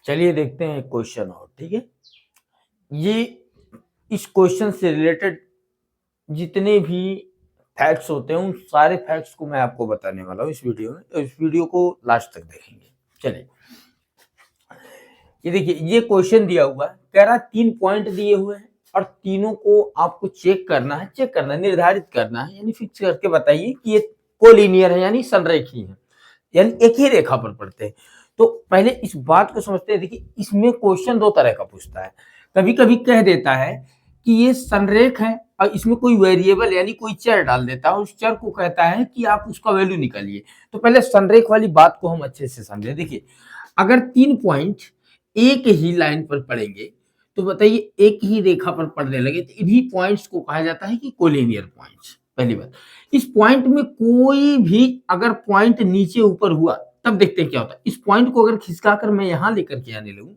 चलिए देखते हैं एक क्वेश्चन और। ठीक है, ये इस क्वेश्चन से रिलेटेड जितने भी फैक्ट्स होते हैं उन सारे फैक्ट्स को मैं आपको बताने वाला हूँ इस वीडियो में, तो इस वीडियो को लास्ट तक देखेंगे। चलिए, ये देखिए, ये क्वेश्चन दिया हुआ है, कह रहा है 3 पॉइंट दिए हुए हैं और तीनों को आपको चेक करना है, निर्धारित करना है, यानी फिक्स करके बताइए कि ये कोलिनियर है यानी संरेखीय है, यानी एक ही रेखा पर पड़ते हैं। तो पहले इस बात को समझते हैं। देखिए, इसमें क्वेश्चन दो तरह का पूछता है। कभी कभी कह देता है कि ये संरेख है और इसमें कोई वेरिएबल यानी कोई चर डाल देता है और उस चर को कहता है कि आप उसका वैल्यू निकालिए। तो पहले संरेख वाली बात को हम अच्छे से समझे। देखिए, अगर 3 पॉइंट एक ही लाइन पर पड़ेंगे तो बताइए एक ही रेखा पर पड़ने लगे तो इन्हीं पॉइंट्स को कहा जाता है कि कोलिनियर पॉइंट्स। पहली बात, इस पॉइंट में कोई भी अगर पॉइंट नीचे ऊपर हुआ तब देखते हैं क्या होता है। इस पॉइंट को अगर खिसकाकर मैं यहां लेकर के आने लगूं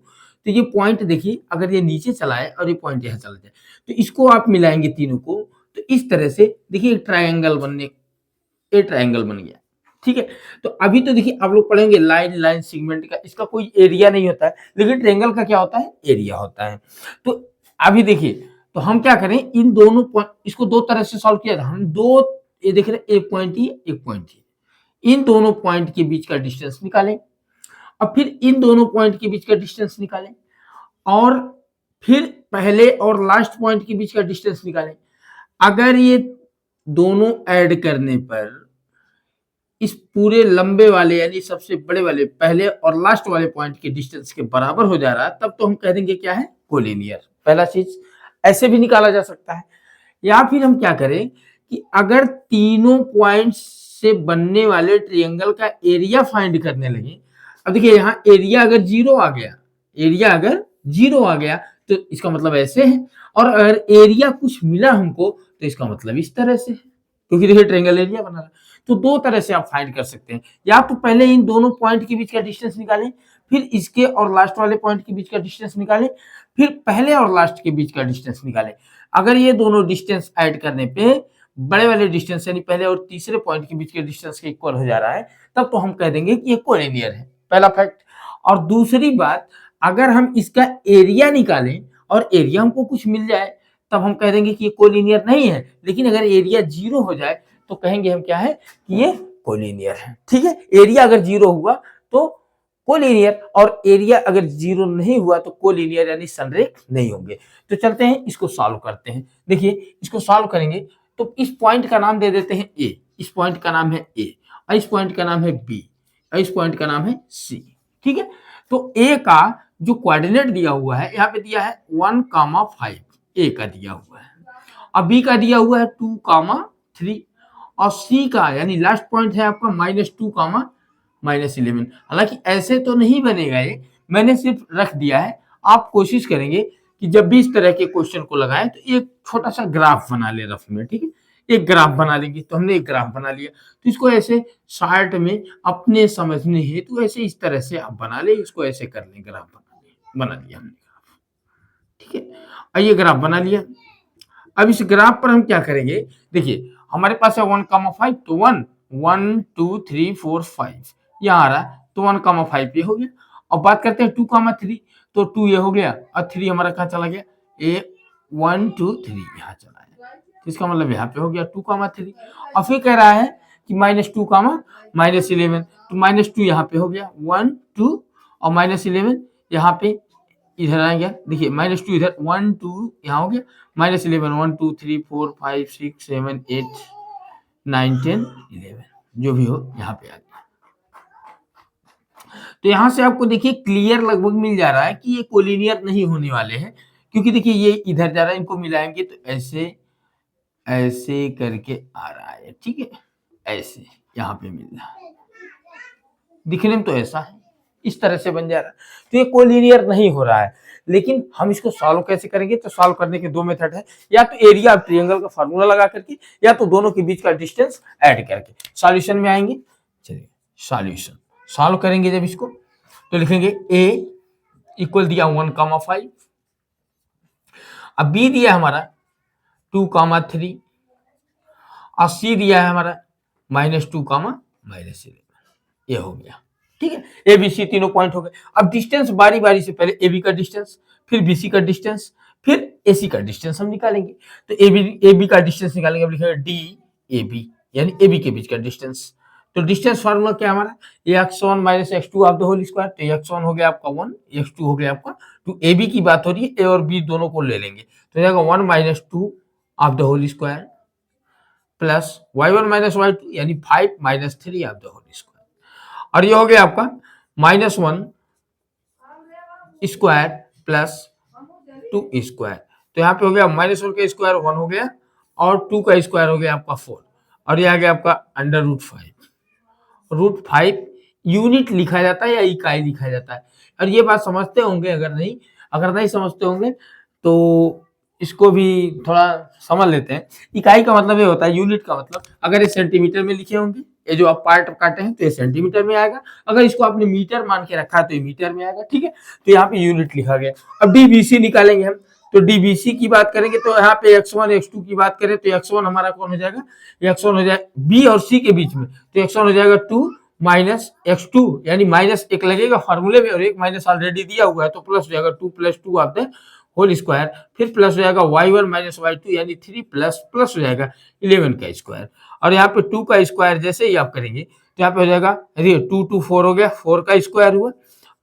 तो ये पॉइंट देखिए, अगर ये नीचे चला है और ये पॉइंट यहां चला जाए तो इसको आप मिलाएंगे तीनों को, तो इस तरह से देखिए एक ट्रायंगल बन गया। ठीक है, तो अभी तो देखिए आप लोग पढ़ेंगे लाइन सेगमेंट का, इसका कोई एरिया नहीं होता है, लेकिन ट्रायंगल का क्या होता है, एरिया होता है। तो अभी देखिए, तो हम क्या करें, इन दोनों इसको दो तरह से सॉल्व किया था। हम दो, ये देख रहे हैं, एक पॉइंट ही एक पॉइंट ही, इन दोनों पॉइंट के बीच का डिस्टेंस निकालें और फिर इन दोनों पॉइंट के बीच का डिस्टेंस निकालें और फिर पहले और लास्ट पॉइंट के बीच का डिस्टेंस निकालें। अगर ये दोनों ऐड करने पर इस पूरे लंबे वाले यानी सबसे बड़े वाले पहले और लास्ट वाले पॉइंट के डिस्टेंस के बराबर हो जा रहा है, तब तो हम कह देंगे क्या है, कोलिनियर। पहला चीज ऐसे भी निकाला जा सकता है। या फिर हम क्या करें कि अगर तीनों पॉइंट्स से बनने वाले ट्रायंगल का एरिया फाइंड करने लगे। अब देखिए, यहाँ एरिया अगर जीरो आ गया तो इसका मतलब ऐसे है, और अगर एरिया कुछ मिला हमको तो इसका मतलब इस तरह से है, क्योंकि देखिए ट्रायंगल एरिया बना रहा है। तो दो तरह से आप फाइंड कर सकते हैं। या तो पहले इन दोनों पॉइंट के बीच का डिस्टेंस निकालें, फिर इसके और लास्ट वाले पॉइंट के बीच का डिस्टेंस निकालें, फिर पहले और लास्ट के बीच का डिस्टेंस निकालें। अगर ये दोनों डिस्टेंस ऐड करने पे बड़े वाले डिस्टेंस यानी पहले और तीसरे पॉइंट के बीच के डिस्टेंस के इक्वल हो जा रहा है, तब तो हम कह देंगे कि ये कोलिनियर है। पहला फैक्ट। और दूसरी बात, अगर हम इसका एरिया निकालें और एरिया हमको कुछ मिल जाए तब हम कह देंगे कि ये कोलिनियर नहीं है। लेकिन अगर एरिया जीरो हो जाए तो कहेंगे हम क्या है कि ये कोलिनियर है। ठीक है, एरिया अगर जीरो हुआ तो कोलिनियर, और एरिया अगर जीरो नहीं हुआ तो कोलिनियर यानी संरेख नहीं होंगे। तो चलते हैं इसको सॉल्व करते हैं। देखिए, इसको सॉल्व करेंगे तो इस पॉइंट का नाम दे देते हैं ए, इस पॉइंट का नाम है ए, और इस पॉइंट का नाम है बी, और इस पॉइंट का नाम है सी। ठीक है, तो ए का जो कोऑर्डिनेट दिया हुआ है, यहाँ पे दिया है 1,5, ए का दिया हुआ है, और बी का दिया हुआ है 2,3, और सी का यानी लास्ट पॉइंट है आपका -2, -11। हालांकि ऐसे तो नहीं बनेगा, ये मैंने सिर्फ रख दिया है। आप कोशिश करेंगे कि जब भी इस तरह के क्वेश्चन को लगाएं तो एक छोटा सा ग्राफ बना ले रफ में। ठीक है, एक ग्राफ बना लेंगे। तो हमने एक ग्राफ बना लिया, तो इसको ऐसे शार्ट में अपने समझने हेतु ऐसे इस तरह से आप बना ले, इसको ऐसे कर लें, ग्राफ बना लिया हमने ग्राफ। ठीक है, और ये ग्राफ बना लिया। अब इस ग्राफ पर हम क्या करेंगे, देखिए हमारे पास है 1,5, तो 1 1 2 3 4 5 यहाँ आ रहा है, तो 1,5 ये हो गया। अब बात करते हैं 2,3, तो 2 ये हो गया और 3 हमारा कहाँ चला गया, ए 1 2 3 यहाँ चला है, तो इसका मतलब यहाँ पे हो गया 2,3। और फिर कह रहा है कि -2, -11, तो -2 यहाँ पे हो गया 1 2, और -11 यहाँ पे इधर आ गया। देखिए -2 इधर, 1 2 यहाँ हो गया, -11 1 2 3 4 5 6 7 8 9 10 11 जो भी हो यहाँ पे आ गया। तो यहाँ से आपको देखिए क्लियर लगभग मिल जा रहा है कि ये कोलिनियर नहीं होने वाले हैं, क्योंकि देखिए ये इधर जा रहा है, इनको मिलाएंगे तो ऐसे ऐसे करके आ रहा है। ठीक है, ऐसे यहाँ पे मिल रहा है, दिखने में तो ऐसा है, इस तरह से बन जा रहा है, तो ये कोलिनियर नहीं हो रहा है। लेकिन हम इसको सॉल्व कैसे करेंगे, तो सॉल्व करने के दो मेथड है, या तो एरिया ऑफ ट्रायंगल का फार्मूला लगा करके, या तो दोनों के बीच का डिस्टेंस ऐड करके सॉल्यूशन में आएंगे। चलिए सॉल्यूशन सॉल्व करेंगे जब इसको, तो लिखेंगे a इक्वल दिया 1,5, अब b दिया हमारा 2,3, और c दिया है हमारा -2, -11, ये हो गया। ठीक है, ए बी सी तीनों पॉइंट हो गए। अब डिस्टेंस बारी बारी से पहले ए बी का डिस्टेंस, फिर बी सी का डिस्टेंस, फिर ए सी का डिस्टेंस हम निकालेंगे। तो ए बी का डिस्टेंस निकालेंगे, अब लिखेंगे डी ए बी, यानी ए बी के बीच का डिस्टेंस। तो डिस्टेंस फार्मूला क्या हमारा, x1 minus x2 of the whole square. तो x1 हो गया आपका 1, x2 हो गया आपका 2। ए बी की बात हो रही है, ए और बी दोनों को ले लेंगे, तो जाएगा 1 minus 2 of the whole square plus y1 minus y2 यानी 5 minus 3 of the whole square. और ये हो गया आपका -1 स्क्वायर प्लस 2 स्क्वायर। तो यहाँ पे हो गया -1 का स्क्वायर 1 हो गया, और 2 का स्क्वायर हो गया आपका 4, और ये आ गया आपका √5। √5 यूनिट लिखा जाता है या इकाई लिखा जाता है, और ये बात समझते होंगे। अगर नहीं समझते होंगे तो इसको भी थोड़ा समझ लेते हैं। इकाई का मतलब ये होता है, यूनिट का मतलब अगर ये सेंटीमीटर में लिखे होंगे, ये जो आप पार्ट काटे हैं तो ये सेंटीमीटर में आएगा। अगर इसको आपने मीटर मान के रखा है तो ये मीटर में आएगा, ठीक है। तो यहाँ पे यूनिट लिखा गया। अब डीबीसी निकालेंगे हम, तो डीबीसी की बात करेंगे तो यहाँ पे x1 x2 की बात करें तो x1 हमारा कौन हो जाएगा, x1 हो जाएगा बी और सी के बीच में, तो x1 हो जाएगा 2 माइनस x2, यानी माइनस एक लगेगा फॉर्मूले में और एक माइनस ऑलरेडी दिया हुआ है, तो प्लस हो जाएगा 2 plus 2 of the whole square, फिर प्लस हो जाएगा y1 माइनस y2 यानी 3 प्लस प्लस हो जाएगा 11 का स्क्वायर। और यहाँ पे 2 का स्क्वायर जैसे ही आप करेंगे तो यहाँ पे हो जाएगा 2 2 4 हो गया, 4 का स्क्वायर हुआ,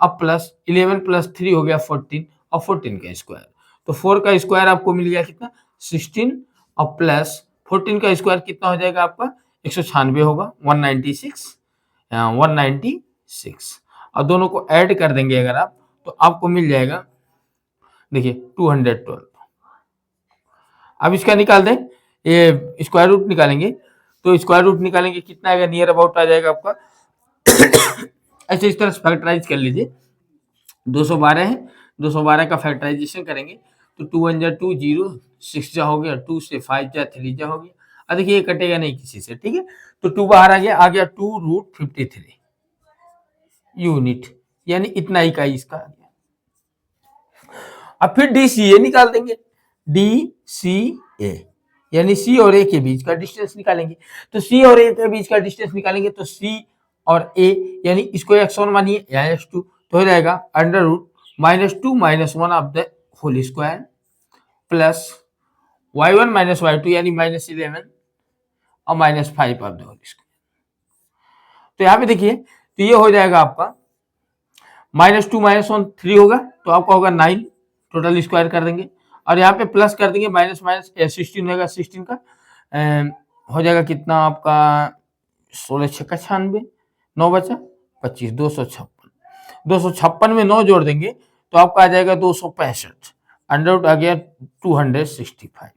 अब प्लस 11 प्लस 3 हो गया 14 और 14 का स्क्वायर। तो 4 का स्क्वायर आपको मिल गया कितना 16, और प्लस 14 का स्क्वायर कितना हो जाएगा आपका 196 होगा, 196 और दोनों को ऐड कर देंगे अगर आप, तो आपको मिल जाएगा देखिए 212। अब इसका निकाल दें, ये स्क्वायर रूट निकालेंगे, तो स्क्वायर रूट निकालेंगे कितना आएगा, नियर अबाउट आ जाएगा आपका ऐसे इस तरह से फैक्टराइज कर लीजिए। 212 है, 212 का फैक्टराइजेशन करेंगे तो 2 1 जा 2 0 6 जा हो गया, 2 से 5 जा 3 जा हो गया। अब देखिए ये कटेगा नहीं किसी से, ठीक है। तो 2 बाहर आ गया 2√53 यूनिट, यानी इतना इकाई इसका आ गया। अब फिर DCA निकाल देंगे, DCA यानी C और A के बीच का डिस्टेंस निकालेंगे। तो C और A के बीच का डिस्टेंस निकालेंगे तो C और A यानी इसको x1 मानिए या x2, तो हो जाएगा √-2 minus 1 of the whole square plus y1 minus y2 यानी -11 और -5 ऑफ द होल स्क्वायर। तो यहाँ पे देखिए, तो ये हो जाएगा आपका -2 माइनस 1 3 होगा, तो आपका होगा 9, टोटल स्क्वायर कर देंगे, और यहाँ पे प्लस कर देंगे माइनस 16 होगा, 16 का हो जाएगा कितना आपका 16 6 96, 9 बचा 25, 256 में 9 जोड़ देंगे तो आपका आ जाएगा 265, अंडर आ गया 265,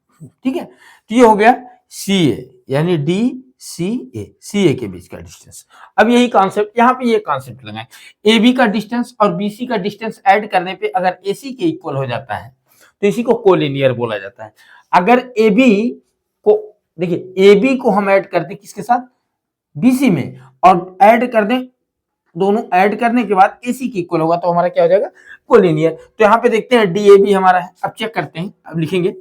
ठीक है। तो ये हो गया CA यानी DCA के बीच का डिस्टेंस। अब यही कॉन्सेप्ट यहाँ पे ये कॉन्सेप्ट लगाएं, AB का डिस्टेंस और BC का डिस्टेंस ऐड करने पे अगर AC के इक्वल हो जाता है तो इसी को कोलिनियर बोला जाता है। अगर AB को देखिए, AB को हम ऐड करते किसके साथ, BC में, और ऐड कर दें, दोनों ऐड करने के बाद AC की इक्वल होगा तो हमारा क्या हो जाएगा कोलिनियर। तो यहाँ पे देखते हैं DAB हमारा है, अब चेक करते हैं, अब लिखेंगे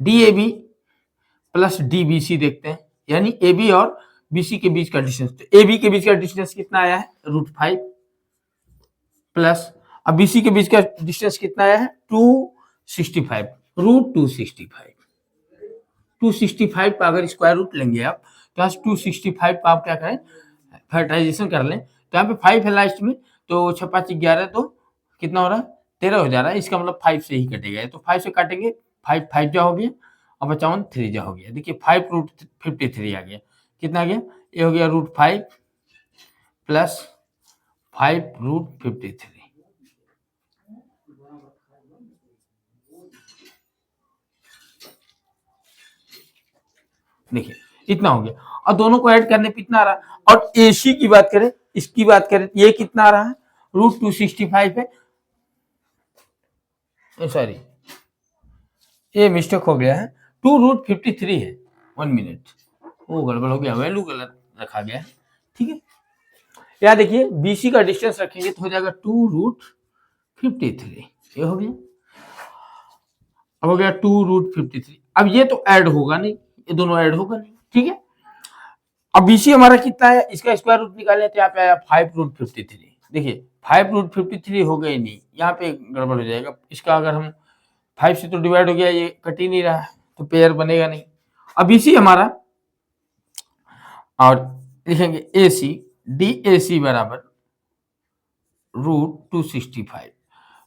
DAB प्लस DBC देखते हैं, यानी AB और BC के बीच का डिस्टेंस। तो AB के बीच का डिस्टेंस कितना आया है √5 प्लस, अब BC के बीच का डिस्टेंस कितना आया है 265, √265 का अगर स्क्वायर रूट लेंगे आप तो 265 का आप क्या करें फैक्टराइजेशन कर लें, तो यहाँ पे 5 है लास्ट में, तो 6 5 11, तो कितना हो रहा है 13 हो जा रहा है, इसका मतलब 5 से ही कटेगा, तो 5 से काटेंगे 5 5 जा हो गया और 55 3 जा हो गया। देखिए 5√53 आ गया, कितना आ गया, ये हो गया √5 प्लस 5√53। देखिए इतना हो गया, और दोनों को ऐड करने पे इतना आ रहा है। और AC की बात करें, इसकी बात करें, ये कितना आ रहा है √265 है, सॉरी ये मिस्टेक हो गया है, 2√53 है, 1 मिनट, वो गड़बड़ हो गया, वैल्यू गलत रखा गया है, ठीक है। यहाँ देखिए BC का डिस्टेंस रखेंगे तो हो जाएगा 2√53, ये हो गया, अब हो गया 2√53। अब ये तो ऐड होगा नहीं, ये दोनों ऐड होगा नहीं, ठीक है। अब बीसी हमारा कितना है, इसका स्क्वायर रूट निकालें तो यहाँ पे आया 5√53। देखिए 5√53 हो गई नहीं, यहाँ पे गड़बड़ हो जाएगा। इसका अगर हम 5 से तो डिवाइड हो गया, ये कट ही नहीं रहा है तो पेयर बनेगा नहीं। अब बीसी हमारा, और लिखेंगे AC, DAC बराबर √265।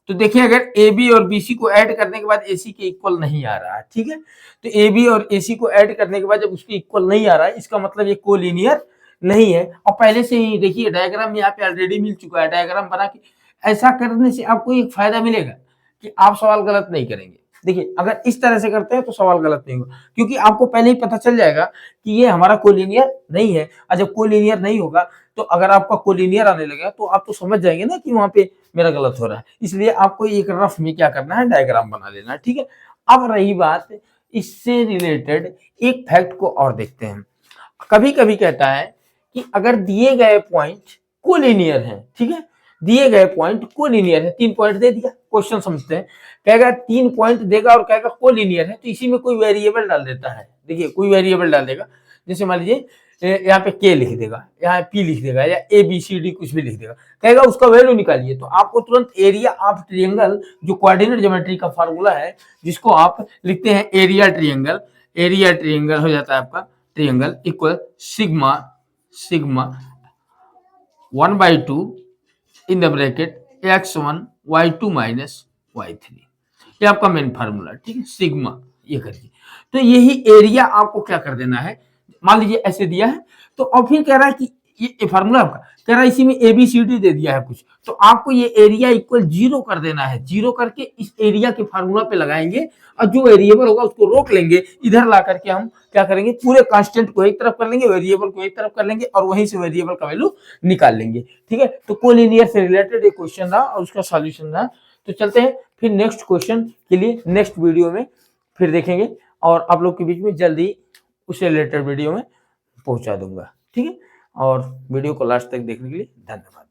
तो देखिए अगर AB और BC को ऐड करने के बाद AC के इक्वल नहीं आ रहा है, ठीक है, तो AB और AC को ऐड करने के बाद जब उसके इक्वल नहीं आ रहा है, इसका मतलब ये कोलिनियर नहीं है। और पहले से ही देखिए डायग्राम यहाँ पे ऑलरेडी मिल चुका है, डायग्राम बना के ऐसा करने से आपको एक फायदा मिलेगा कि आप सवाल गलत नहीं करेंगे। देखिए अगर इस तरह से करते हैं तो सवाल गलत नहीं होगा, क्योंकि आपको पहले ही पता चल जाएगा कि ये हमारा कोलिनियर नहीं है। और जब कोलिनियर नहीं होगा तो अगर आपका कोलिनियर आने लगेगा तो आप तो समझ जाएंगे ना कि वहां पे मेरा गलत हो रहा है। इसलिए आपको एक रफ में क्या करना है, डायग्राम बना लेना है, ठीक है। अब रही बात इससे रिलेटेड एक फैक्ट को और देखते हैं। कभी कभी कहता है कि अगर दिए गए पॉइंट कोलिनियर है, ठीक है, दिए गए पॉइंट कोलिनियर है, 3 पॉइंट दे दिया, क्वेश्चन समझते हैं। कहेगा 3 पॉइंट देगा और कहेगा कोलिनियर है, तो इसी में कोई वेरिएबल डाल देता है। देखिए कोई वेरिएबल डाल देगा, जैसे मान लीजिए यहाँ पे K लिख देगा, यहाँ P लिख देगा, या ABCD कुछ भी लिख देगा, कहेगा उसका वैल्यू निकालिए। तो आपको तुरंत एरिया ऑफ ट्रिएंगल, जो कोऑर्डिनेट ज्योमेट्री का फार्मूला है, जिसको आप लिखते हैं एरिया ट्रिएंगल, एरिया ट्रिएंगल हो जाता है आपका triangle equal sigma 1/2 in the bracket x1 y2 minus y3। ये आपका मेन फार्मूला, ठीक है, सिग्मा ये करके। तो यही एरिया आपको क्या कर देना है, मान लीजिए ऐसे दिया है, तो अब फिर कह रहा है कि ये फार्मूला आपका कह रहा है इसी में ABCD दे दिया है कुछ, तो आपको ये एरिया इक्वल 0 कर देना है। 0 करके इस एरिया के फार्मूला पे लगाएंगे और जो वेरिएबल होगा उसको रोक लेंगे, इधर ला करके हम क्या करेंगे, पूरे कांस्टेंट को एक तरफ कर लेंगे, वेरिएबल को एक तरफ कर लेंगे और वहीं से वेरिएबल का वैल्यू निकाल लेंगे, ठीक है। तो कोलिनियर से रिलेटेड एक क्वेश्चन रहा और उसका सॉल्यूशन रहा। तो चलते हैं फिर नेक्स्ट क्वेश्चन के लिए, नेक्स्ट वीडियो में फिर देखेंगे और आप लोग के बीच में जल्दी उससे रिलेटेड वीडियो में पहुंचा दूंगा, ठीक है। और वीडियो को लास्ट तक देखने के लिए धन्यवाद।